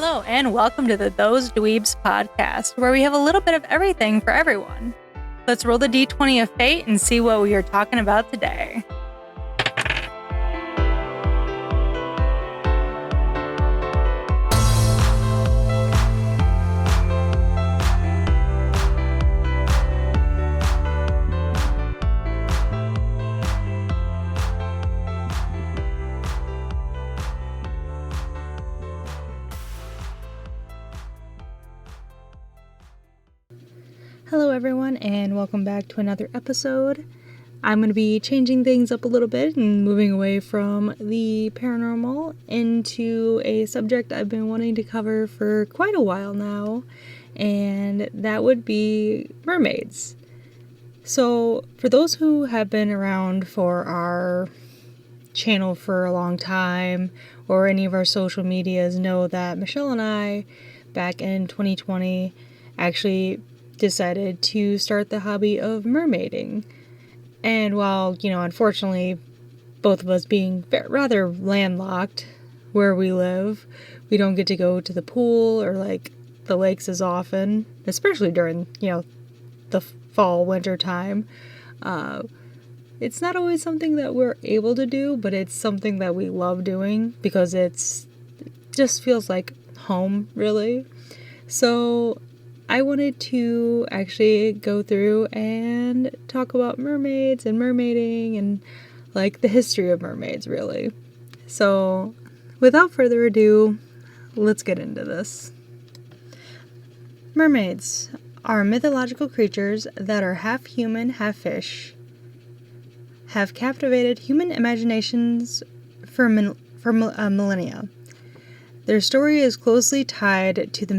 Hello, and welcome to the Those Dweebs podcast, where we have a little bit of everything for everyone. Let's roll the d20 of fate and see what we are talking about today. Hello everyone, and welcome back to another episode. I'm going to be changing things up a little bit and moving away from the paranormal into a subject I've been wanting to cover for quite a while now, and that would be mermaids. So, for those who have been around for our channel for a long time, or any of our social medias, know that Michelle and I, back in 2020, actually decided to start the hobby of mermaiding. And while, unfortunately, both of us being rather landlocked where we live, we don't get to go to the pool or the lakes as often, especially during, the fall, winter time. It's not always something that we're able to do, but it's something that we love doing because it just feels like home, really. So I wanted to actually go through and talk about mermaids and mermaiding and the history of mermaids, really. So without further ado, let's get into this. Mermaids are mythological creatures that are half human, half fish, have captivated human imaginations for millennia. Their story is closely tied to the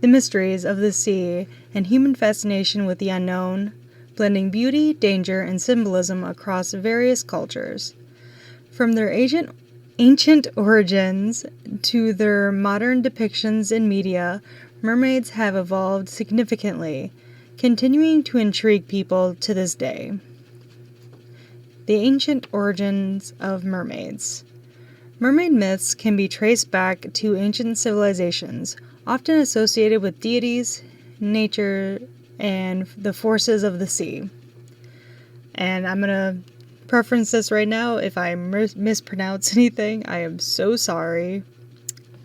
mysteries of the sea and human fascination with the unknown, blending beauty, danger, and symbolism across various cultures. From their ancient origins to their modern depictions in media, mermaids have evolved significantly, continuing to intrigue people to this day. The ancient origins of mermaids. Mermaid myths can be traced back to ancient civilizations, often associated with deities, nature, and the forces of the sea. And I'm going to preference this right now. If I mispronounce anything, I am so sorry.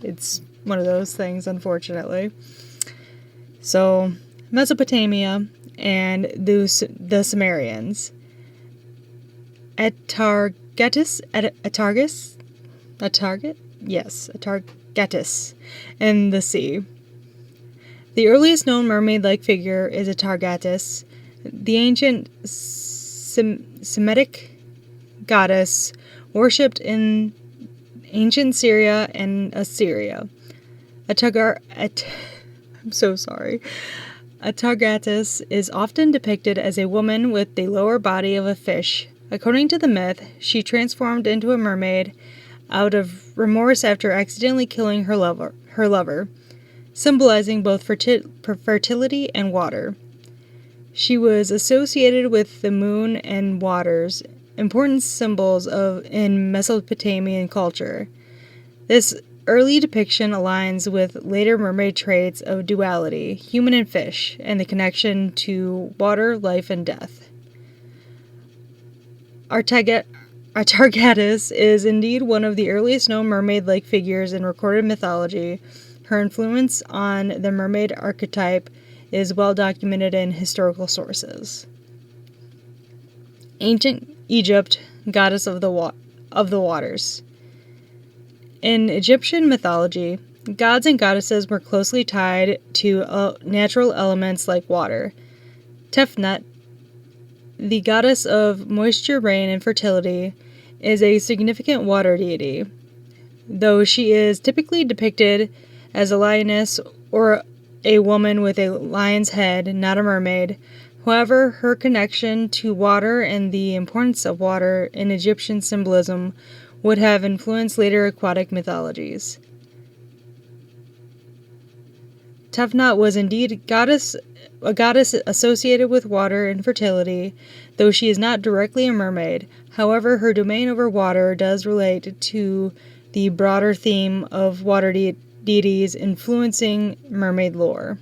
It's one of those things, unfortunately. So, Mesopotamia and the Sumerians. Atargatis, in the sea. The earliest known mermaid-like figure is Atargatis, the ancient Semitic goddess worshipped in ancient Syria and Assyria. Atargatis is often depicted as a woman with the lower body of a fish. According to the myth, she transformed into a mermaid out of remorse after accidentally killing her lover, symbolizing both fertility and water. She was associated with the moon and waters, important symbols in Mesopotamian culture. This early depiction aligns with later mermaid traits of duality, human and fish, and the connection to water, life, and death. Atargatis is indeed one of the earliest known mermaid-like figures in recorded mythology. Her influence on the mermaid archetype is well documented in historical sources. Ancient Egypt, goddess of the waters. In Egyptian mythology, gods and goddesses were closely tied to natural elements like water. Tefnut, the goddess of moisture, rain, and fertility, is a significant water deity, though she is typically depicted as a lioness or a woman with a lion's head, not a mermaid. However, her connection to water and the importance of water in Egyptian symbolism would have influenced later aquatic mythologies. Tefnut was indeed a goddess associated with water and fertility, though she is not directly a mermaid. However, her domain over water does relate to the broader theme of water deities influencing mermaid lore.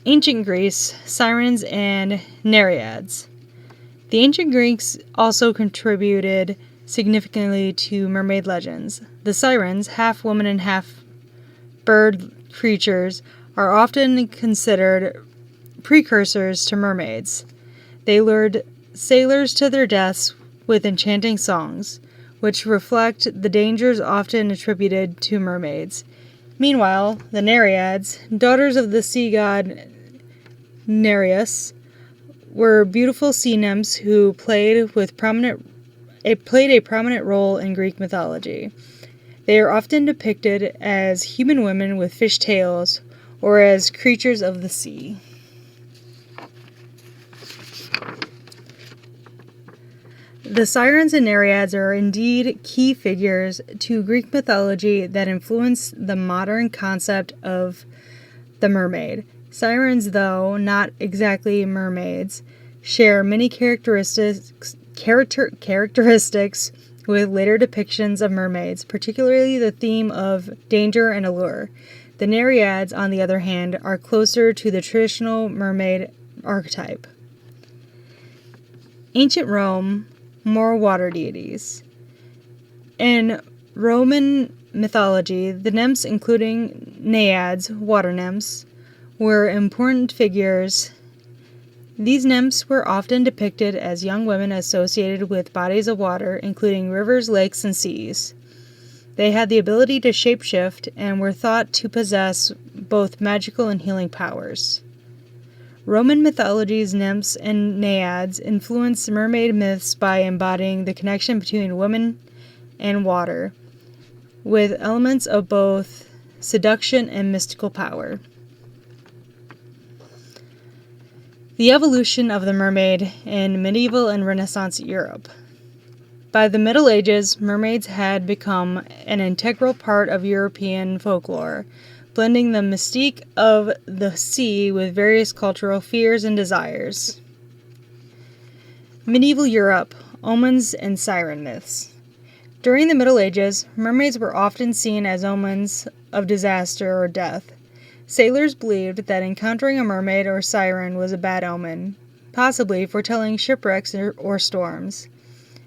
Ancient Greece, sirens and nereids. The ancient Greeks also contributed significantly to mermaid legends. The sirens, half woman and half bird creatures, are often considered precursors to mermaids. They lured sailors to their deaths with enchanting songs, which reflect the dangers often attributed to mermaids. Meanwhile, the Nereids, daughters of the sea god Nereus, were beautiful sea nymphs who played a prominent role in Greek mythology. They are often depicted as human women with fish tails or as creatures of the sea. The sirens and nereids are indeed key figures to Greek mythology that influence the modern concept of the mermaid. Sirens, though not exactly mermaids, share many characteristics with later depictions of mermaids, particularly the theme of danger and allure. The nereids, on the other hand, are closer to the traditional mermaid archetype. Ancient Rome, more water deities. In Roman mythology, the nymphs, including naiads, water nymphs, were important figures. These nymphs were often depicted as young women associated with bodies of water, including rivers, lakes, and seas. They had the ability to shapeshift and were thought to possess both magical and healing powers. Roman mythology's nymphs and naiads influenced mermaid myths by embodying the connection between women and water, with elements of both seduction and mystical power. The evolution of the mermaid in medieval and Renaissance Europe. By the Middle Ages, mermaids had become an integral part of European folklore, blending the mystique of the sea with various cultural fears and desires. Medieval Europe, omens and siren myths. During the Middle Ages, mermaids were often seen as omens of disaster or death. Sailors believed that encountering a mermaid or siren was a bad omen, possibly foretelling shipwrecks or storms.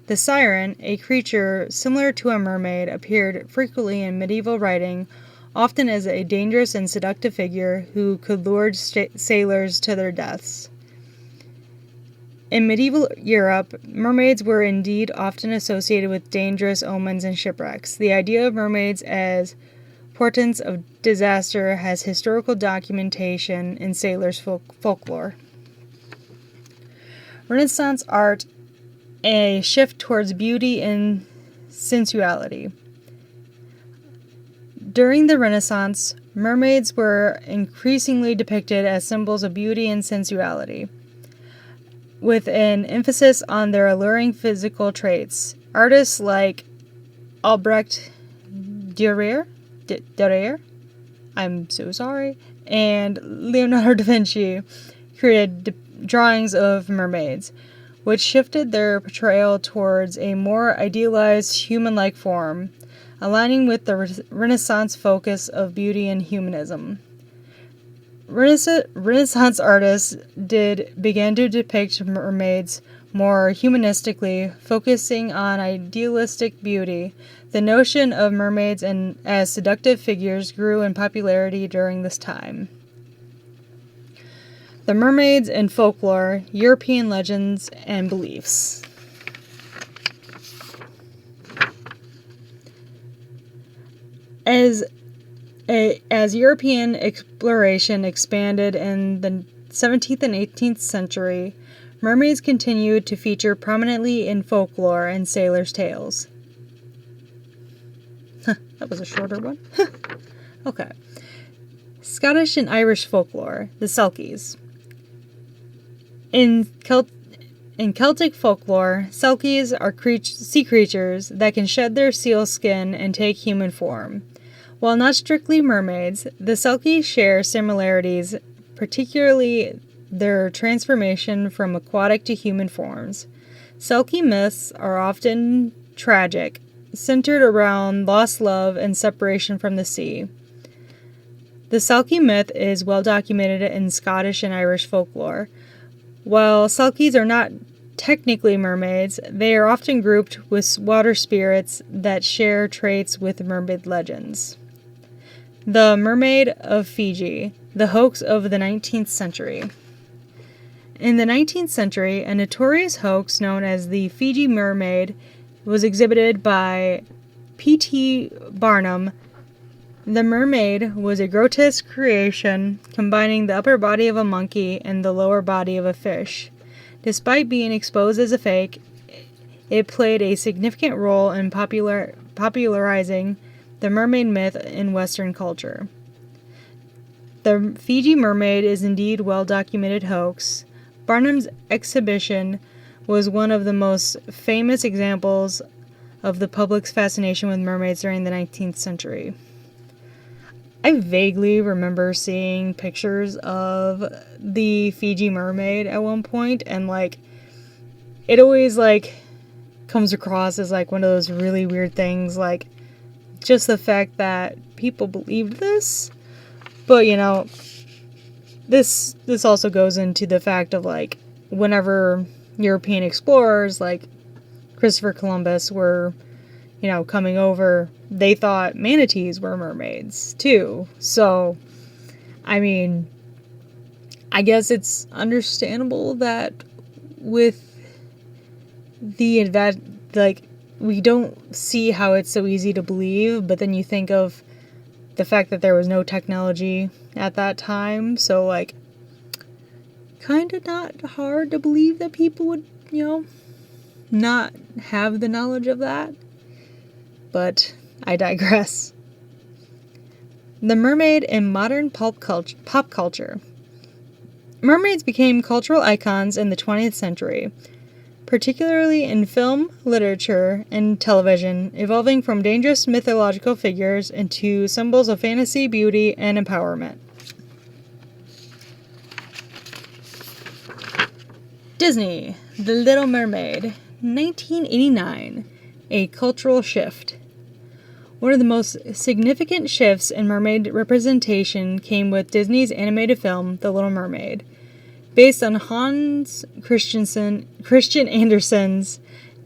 The siren, a creature similar to a mermaid, appeared frequently in medieval writing, often as a dangerous and seductive figure who could lure sailors to their deaths. In medieval Europe, mermaids were indeed often associated with dangerous omens and shipwrecks. The idea of mermaids as portents of disaster has historical documentation in sailors' folklore. Renaissance art, a shift towards beauty and sensuality. During the Renaissance, mermaids were increasingly depicted as symbols of beauty and sensuality, with an emphasis on their alluring physical traits. Artists like Albrecht Dürer, I'm so sorry, and Leonardo da Vinci created drawings of mermaids, which shifted their portrayal towards a more idealized human-like form, aligning with the Renaissance focus of beauty and humanism. Renaissance artists began to depict mermaids more humanistically, focusing on idealistic beauty. The notion of mermaids as seductive figures grew in popularity during this time. The mermaids in folklore, European legends, and beliefs. As European exploration expanded in the 17th and 18th century, mermaids continued to feature prominently in folklore and sailors' tales. That was a shorter one. Okay. Scottish and Irish folklore, the Selkies. In Celtic folklore, Selkies are sea creatures that can shed their seal skin and take human form. While not strictly mermaids, the Selkies share similarities, particularly their transformation from aquatic to human forms. Selkie myths are often tragic, centered around lost love and separation from the sea. The Selkie myth is well documented in Scottish and Irish folklore. While Selkies are not technically mermaids, they are often grouped with water spirits that share traits with mermaid legends. The Mermaid of Fiji, the hoax of the 19th century. In the 19th century, a notorious hoax known as the Fiji Mermaid was exhibited by P.T. Barnum. The mermaid was a grotesque creation combining the upper body of a monkey and the lower body of a fish. Despite being exposed as a fake, it played a significant role in popularizing the mermaid myth in Western culture. The Fiji mermaid is indeed well-documented hoax. Barnum's exhibition was one of the most famous examples of the public's fascination with mermaids during the 19th century. I vaguely remember seeing pictures of the Fiji mermaid at one point, and it always comes across as one of those really weird things, just the fact that people believed this. But this also goes into the fact of whenever European explorers like Christopher Columbus were coming over, they thought manatees were mermaids too. So, I mean, I guess it's understandable that with the we don't see how it's so easy to believe, but then you think of the fact that there was no technology at that time, so kind of not hard to believe that people would, not have the knowledge of that. But I digress. The mermaid in modern pop culture. Mermaids became cultural icons in the 20th century, particularly in film, literature, and television, evolving from dangerous mythological figures into symbols of fantasy, beauty, and empowerment. Disney, The Little Mermaid, 1989, a cultural shift. One of the most significant shifts in mermaid representation came with Disney's animated film, The Little Mermaid. Based on Hans Christian Andersen's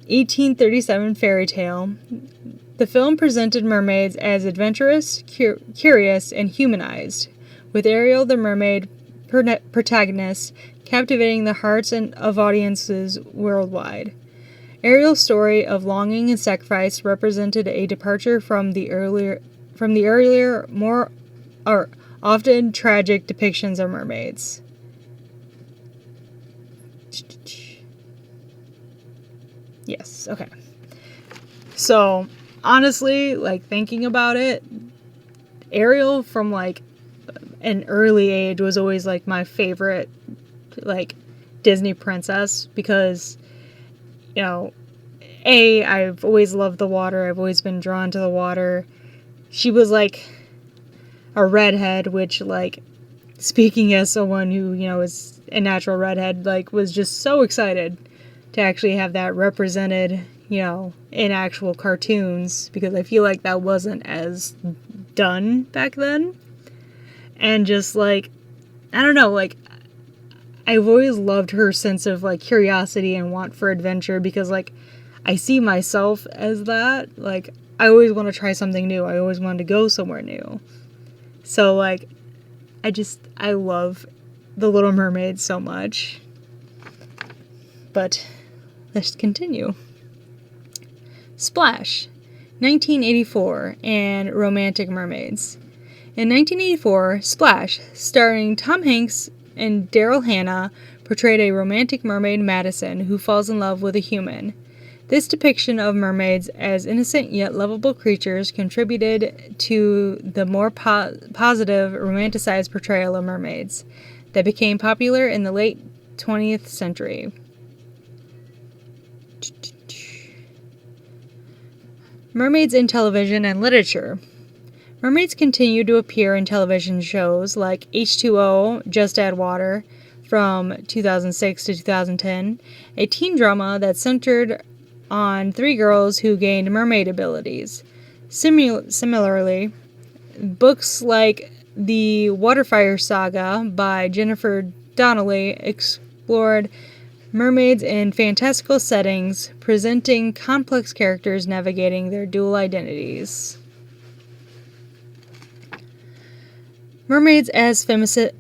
1837 fairy tale, the film presented mermaids as adventurous, curious, and humanized, with Ariel the mermaid protagonist captivating the hearts of audiences worldwide. Ariel's story of longing and sacrifice represented a departure from the earlier, more often tragic depictions of mermaids. Yes, okay. So, honestly, thinking about it, Ariel from an early age was always my favorite Disney princess, because I've always loved the water. I've always been drawn to the water. She was a redhead, which speaking as someone who is a natural redhead, was just so excited to actually have that represented in actual cartoons, because I feel that wasn't as done back then. And just I don't know, I've always loved her sense of curiosity and want for adventure, because I see myself as that. I always want to try something new. I always wanted to go somewhere new. So I love The Little Mermaid so much. But let's continue. Splash, 1984, and Romantic Mermaids. In 1984, Splash, starring Tom Hanks and Daryl Hannah, portrayed a romantic mermaid, Madison, who falls in love with a human. This depiction of mermaids as innocent yet lovable creatures contributed to the more positive, romanticized portrayal of mermaids that became popular in the late 20th century. Mermaids in television and literature. Mermaids continue to appear in television shows like H2O, Just Add Water, from 2006 to 2010, a teen drama that centered on 3 girls who gained mermaid abilities. Similarly, books like the Waterfire Saga by Jennifer Donnelly explored mermaids in fantastical settings, presenting complex characters navigating their dual identities. Mermaids as feminist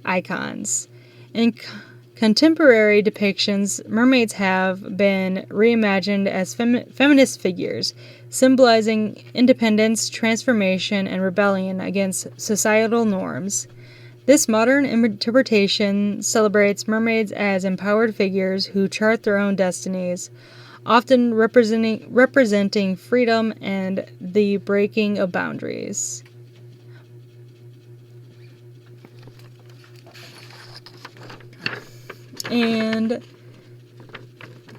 icons. In contemporary depictions, mermaids have been reimagined as feminist figures, symbolizing independence, transformation, and rebellion against societal norms. This modern interpretation celebrates mermaids as empowered figures who chart their own destinies, often representing freedom and the breaking of boundaries. And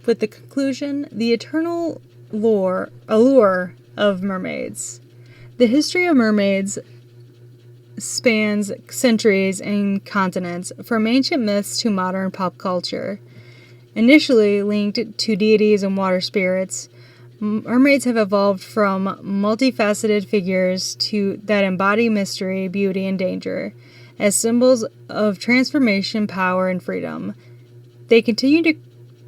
with the conclusion, the eternal allure of mermaids. The history of mermaids spans centuries and continents, from ancient myths to modern pop culture. Initially linked to deities and water spirits, mermaids have evolved from multifaceted figures that embody mystery, beauty, and danger. As symbols of transformation, power, and freedom, they continue to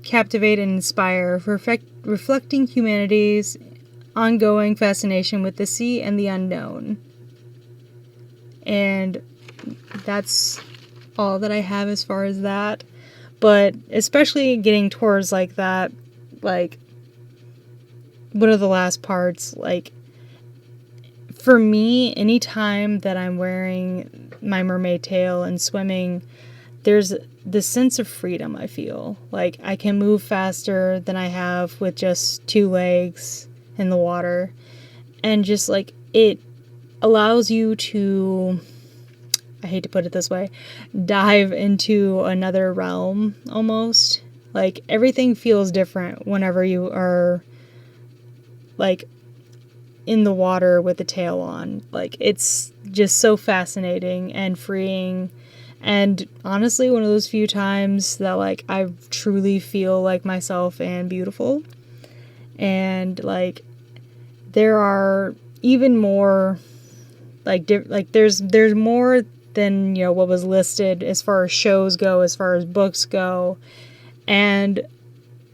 captivate and inspire, reflecting humanity's ongoing fascination with the sea and the unknown. And that's all that I have as far as that. But especially getting towards like that, like one of the last parts, like for me, anytime that I'm wearing my mermaid tail and swimming, there's this sense of freedom. I feel like I can move faster than I have with just 2 legs in the water, and just like it allows you to, I hate to put it this way, dive into another realm almost. Like everything feels different whenever you are like in the water with the tail on. Like it's just so fascinating and freeing, and honestly one of those few times that like I truly feel like myself and beautiful. And like there are even more there's more than, you know, what was listed as far as shows go, as far as books go. And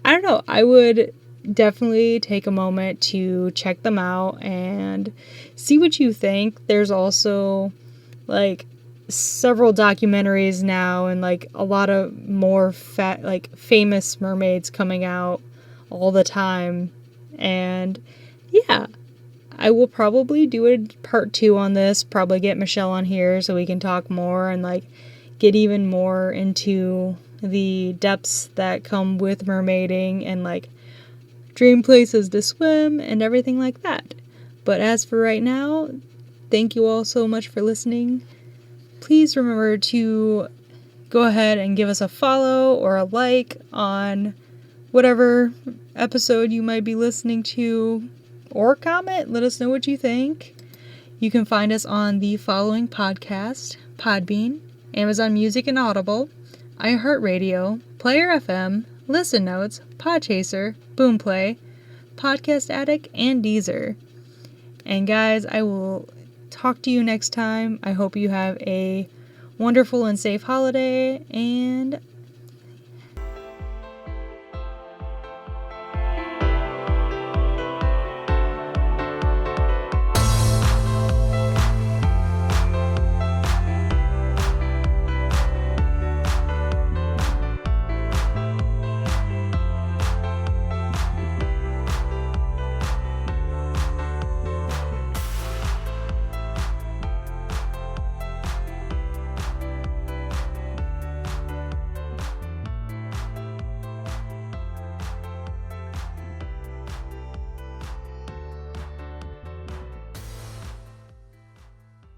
I don't know, I would definitely take a moment to check them out and see what you think. There's also like several documentaries now and like a lot of more famous mermaids coming out all the time. And yeah, I will probably do a part 2 on this, probably get Michelle on here so we can talk more and like get even more into the depths that come with mermaiding and like dream places to swim and everything like that. But as for right now, thank you all so much for listening. Please remember to go ahead and give us a follow or a like on whatever episode you might be listening to, or comment. Let us know what you think. You can find us on the following podcast: Podbean, Amazon Music and Audible, iHeartRadio, Player FM, Listen Notes, Podchaser, Boomplay, Podcast Addict, and Deezer. And guys, I will talk to you next time. I hope you have a wonderful and safe holiday, and